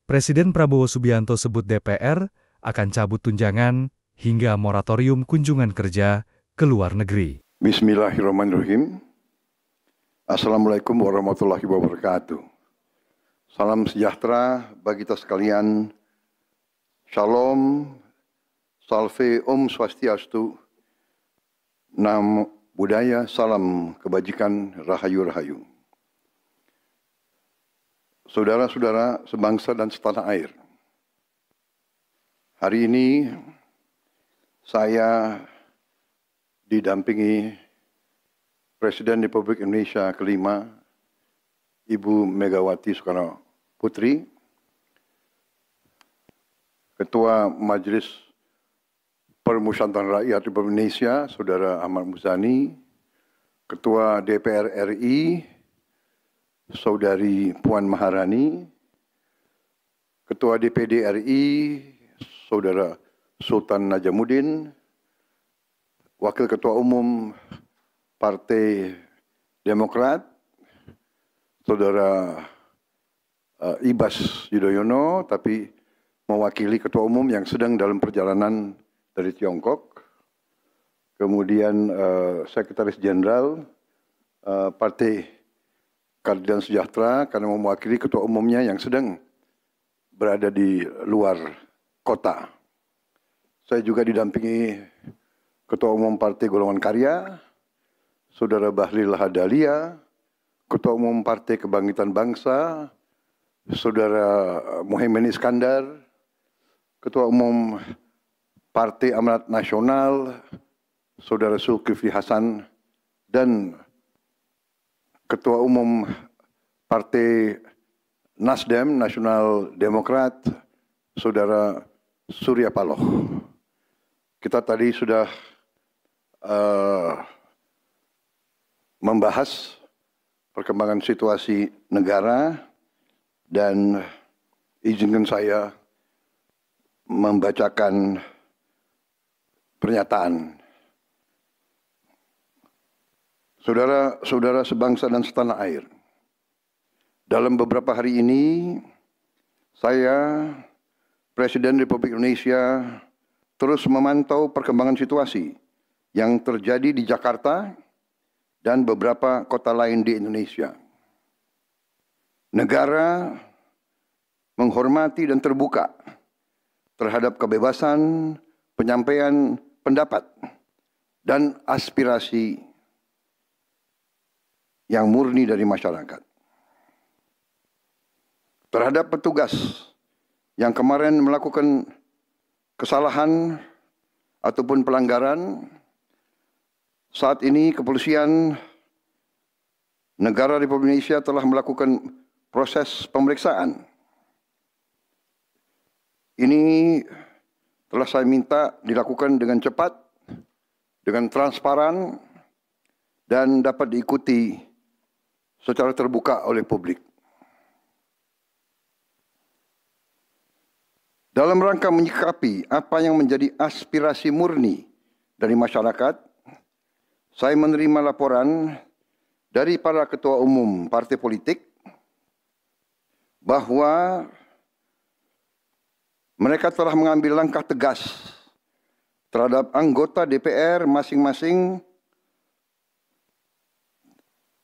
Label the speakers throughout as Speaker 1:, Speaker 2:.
Speaker 1: Presiden Prabowo Subianto sebut DPR akan cabut tunjangan hingga moratorium kunjungan kerja ke luar negeri.
Speaker 2: Bismillahirrahmanirrahim. Assalamualaikum warahmatullahi wabarakatuh. Salam sejahtera bagi kita sekalian. Shalom, salve, om swastiastu, namo buddhaya, salam kebajikan, rahayu-rahayu. Saudara-saudara sebangsa dan setanah air, hari ini saya didampingi Presiden Republik Indonesia kelima, Ibu Megawati Soekarno Putri, Ketua Majelis Permusyawaratan Rakyat Republik Indonesia, Saudara Ahmad Muzani, Ketua DPR RI, Saudari Puan Maharani, Ketua DPD RI, Saudara Sultan Najamuddin, Wakil Ketua Umum Partai Demokrat, Saudara Ibas Yudhoyono, tapi mewakili Ketua Umum yang sedang dalam perjalanan dari Tiongkok. Kemudian Sekretaris Jenderal Partai Keadilan Sejahtera karena mewakili Ketua Umumnya yang sedang berada di luar kota. Saya juga didampingi Ketua Umum Partai Golongan Karya, Saudara Bahlil Lahadalia, Ketua Umum Partai Kebangkitan Bangsa, Saudara Muhaimin Iskandar, Ketua Umum Partai Amanat Nasional, Saudara Zulkifli Hasan, dan Ketua Umum Partai Nasdem, Nasional Demokrat, Saudara Surya Paloh. Kita tadi sudah membahas perkembangan situasi negara dan izinkan saya membacakan pernyataan. Saudara-saudara sebangsa dan setanah air, dalam beberapa hari ini saya, Presiden Republik Indonesia, terus memantau perkembangan situasi yang terjadi di Jakarta dan beberapa kota lain di Indonesia. Negara menghormati dan terbuka terhadap kebebasan penyampaian pendapat dan aspirasi yang murni dari masyarakat. Terhadap petugas yang kemarin melakukan kesalahan ataupun pelanggaran, saat ini kepolisian negara Republik Indonesia telah melakukan proses pemeriksaan. Ini telah saya minta dilakukan dengan cepat, dengan transparan, dan dapat diikuti secara terbuka oleh publik. Dalam rangka menyikapi apa yang menjadi aspirasi murni dari masyarakat, saya menerima laporan dari para ketua umum partai politik bahwa mereka telah mengambil langkah tegas terhadap anggota DPR masing-masing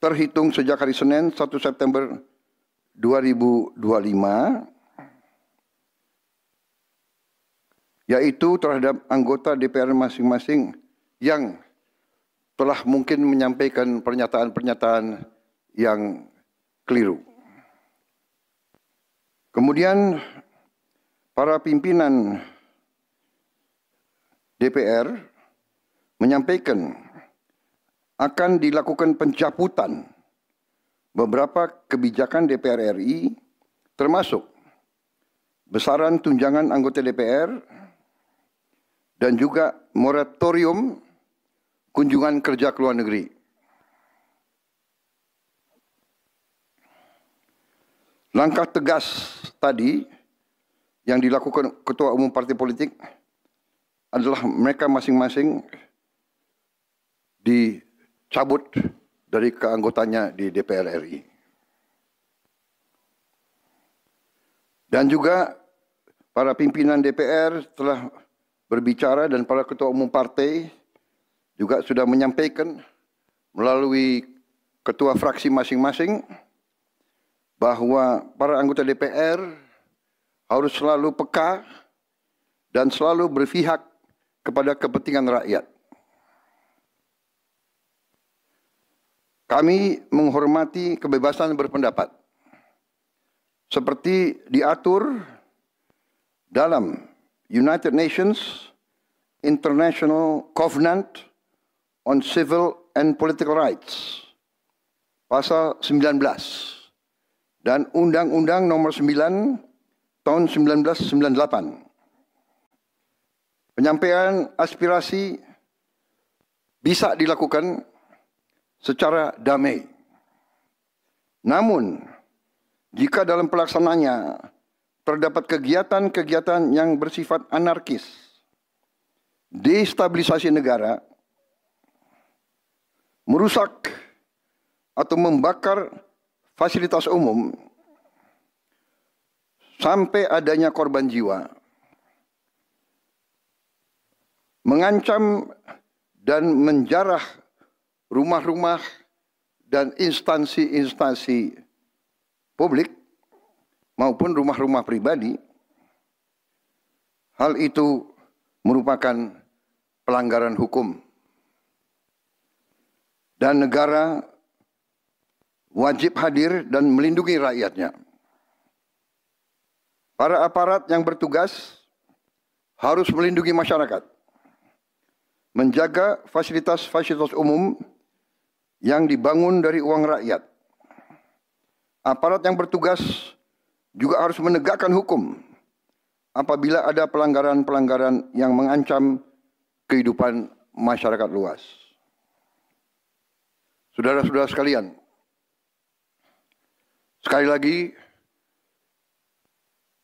Speaker 2: terhitung sejak hari Senin 1 September 2025, yaitu terhadap anggota DPR masing-masing yang telah mungkin menyampaikan pernyataan-pernyataan yang keliru. Kemudian para pimpinan DPR menyampaikan akan dilakukan pencabutan beberapa kebijakan DPR RI, termasuk besaran tunjangan anggota DPR dan juga moratorium kunjungan kerja ke luar negeri. Langkah tegas tadi yang dilakukan ketua umum partai politik adalah mereka masing-masing dicabut dari keanggotanya di DPR RI. Dan juga para pimpinan DPR telah berbicara dan para ketua umum partai juga sudah menyampaikan melalui ketua fraksi masing-masing bahwa para anggota DPR harus selalu peka dan selalu berpihak kepada kepentingan rakyat. Kami menghormati kebebasan berpendapat seperti diatur dalam United Nations International Covenant on Civil and Political Rights, pasal 19, dan Undang-Undang nomor 9 tahun 1998. Penyampaian aspirasi bisa dilakukan secara damai. Namun, jika dalam pelaksananya terdapat kegiatan-kegiatan yang bersifat anarkis, destabilisasi negara, merusak atau membakar fasilitas umum, sampai adanya korban jiwa, mengancam dan menjarah rumah-rumah dan instansi-instansi publik maupun rumah-rumah pribadi, hal itu merupakan pelanggaran hukum. Dan negara wajib hadir dan melindungi rakyatnya. Para aparat yang bertugas harus melindungi masyarakat, menjaga fasilitas-fasilitas umum yang dibangun dari uang rakyat. Aparat yang bertugas juga harus menegakkan hukum apabila ada pelanggaran-pelanggaran yang mengancam kehidupan masyarakat luas. Saudara-saudara sekalian, sekali lagi,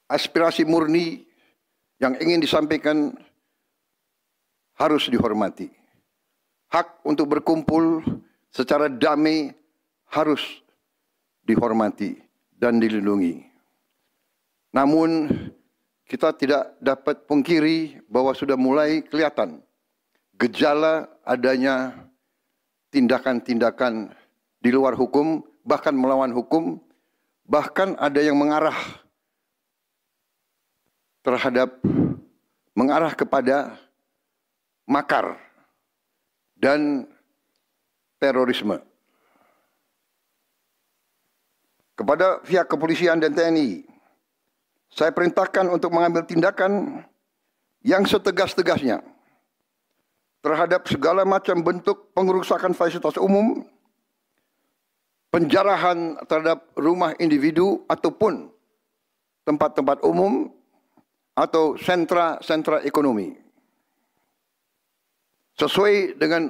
Speaker 2: aspirasi murni yang ingin disampaikan harus dihormati. Hak untuk berkumpul secara damai harus dihormati dan dilindungi. Namun, kita tidak dapat pungkiri bahwa sudah mulai kelihatan gejala adanya tindakan-tindakan di luar hukum, bahkan melawan hukum, bahkan ada yang mengarah kepada makar dan terorisme. Kepada pihak kepolisian dan TNI, saya perintahkan untuk mengambil tindakan yang setegas-tegasnya terhadap segala macam bentuk pengerusakan fasilitas umum, penjarahan terhadap rumah individu ataupun tempat-tempat umum atau sentra-sentra ekonomi, sesuai dengan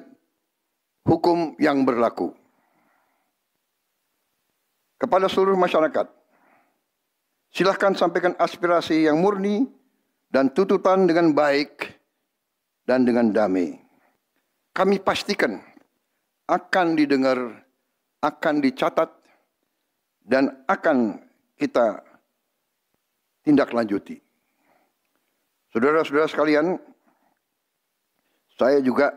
Speaker 2: hukum yang berlaku. Kepada seluruh masyarakat, silahkan sampaikan aspirasi yang murni dan tuntutan dengan baik dan dengan damai. Kami pastikan akan didengar, akan dicatat, dan akan kita tindak lanjuti. Saudara-saudara sekalian, saya juga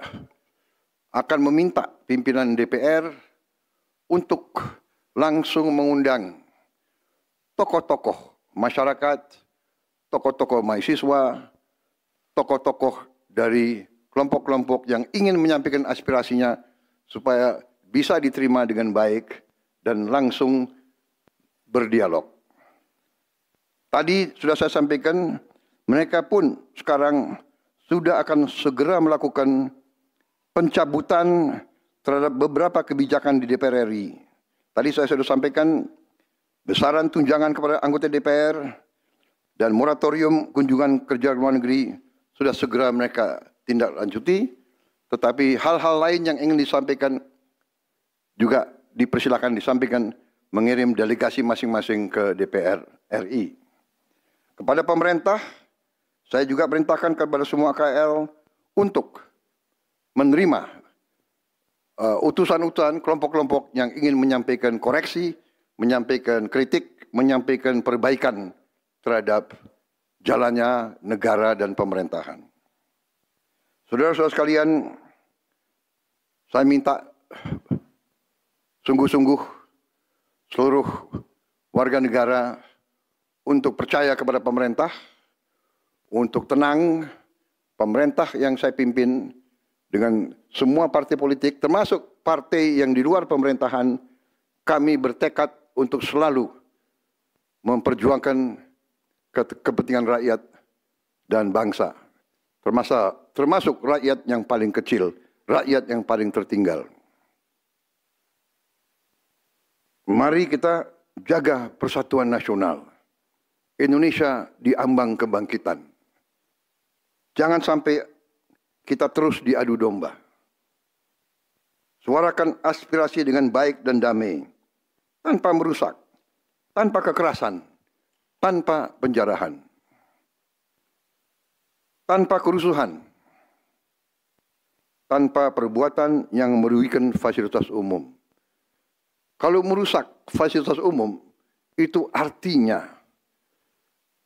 Speaker 2: akan meminta pimpinan DPR untuk langsung mengundang tokoh-tokoh masyarakat, tokoh-tokoh mahasiswa, tokoh-tokoh dari kelompok-kelompok yang ingin menyampaikan aspirasinya supaya bisa diterima dengan baik dan langsung berdialog. Tadi sudah saya sampaikan, mereka pun sekarang sudah akan segera melakukan pencabutan terhadap beberapa kebijakan di DPR RI. Tadi saya sudah sampaikan besaran tunjangan kepada anggota DPR dan moratorium kunjungan kerja luar negeri sudah segera mereka tindak lanjuti, tetapi hal-hal lain yang ingin disampaikan juga dipersilakan disampaikan mengirim delegasi masing-masing ke DPR RI. Kepada pemerintah, saya juga perintahkan kepada semua KL untuk menerima utusan-utusan kelompok-kelompok yang ingin menyampaikan koreksi, menyampaikan kritik, menyampaikan perbaikan terhadap jalannya negara dan pemerintahan. Saudara-saudara sekalian, saya minta sungguh-sungguh seluruh warga negara untuk percaya kepada pemerintah, untuk tenang. Pemerintah yang saya pimpin dengan semua partai politik, termasuk partai yang di luar pemerintahan, kami bertekad untuk selalu memperjuangkan kepentingan rakyat dan bangsa, termasuk rakyat yang paling kecil, rakyat yang paling tertinggal. Mari kita jaga persatuan nasional. Indonesia diambang kebangkitan. Jangan sampai kita terus diadu domba. Suarakan aspirasi dengan baik dan damai, tanpa merusak, tanpa kekerasan, tanpa penjarahan, tanpa kerusuhan, tanpa perbuatan yang merugikan fasilitas umum. Kalau merusak fasilitas umum, itu artinya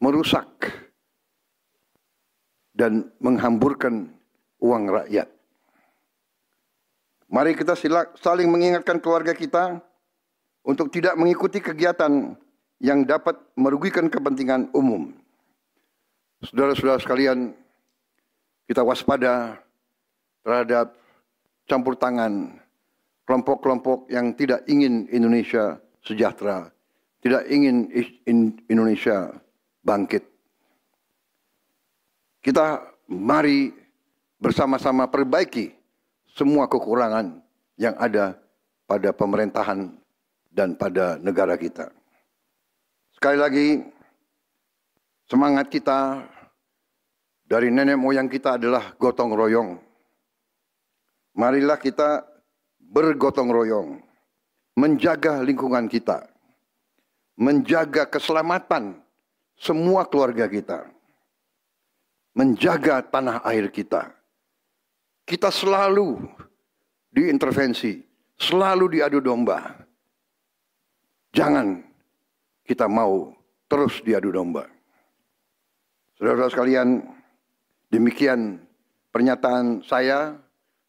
Speaker 2: merusak dan menghamburkan uang rakyat. Mari kita saling mengingatkan keluarga kita untuk tidak mengikuti kegiatan yang dapat merugikan kepentingan umum. Saudara-saudara sekalian, kita waspada terhadap campur tangan kelompok-kelompok yang tidak ingin Indonesia sejahtera, tidak ingin Indonesia bangkit. Kita mari bersama-sama perbaiki semua kekurangan yang ada pada pemerintahan dan pada negara kita. Sekali lagi, semangat kita dari nenek moyang kita adalah gotong royong. Marilah kita bergotong royong, menjaga lingkungan kita, menjaga keselamatan semua keluarga kita, menjaga tanah air kita. Kita selalu diintervensi, selalu diadu domba. Jangan kita mau terus diadu domba. Saudara-saudara sekalian, demikian pernyataan saya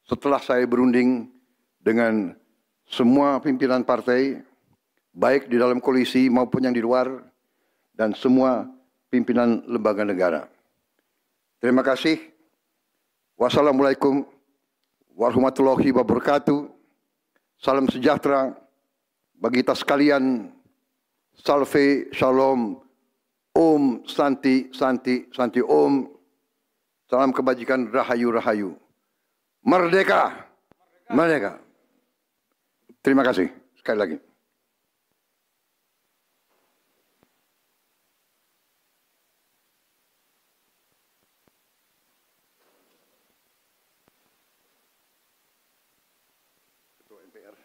Speaker 2: setelah saya berunding dengan semua pimpinan partai, baik di dalam koalisi maupun yang di luar, dan semua pimpinan lembaga negara. Terima kasih. Wassalamualaikum warahmatullahi wabarakatuh. Salam sejahtera bagi kita sekalian. Salve, shalom, om, santi, santi, santi, om. Salam kebajikan, rahayu, rahayu. Merdeka, merdeka. Terima kasih sekali lagi. Ketua MPR.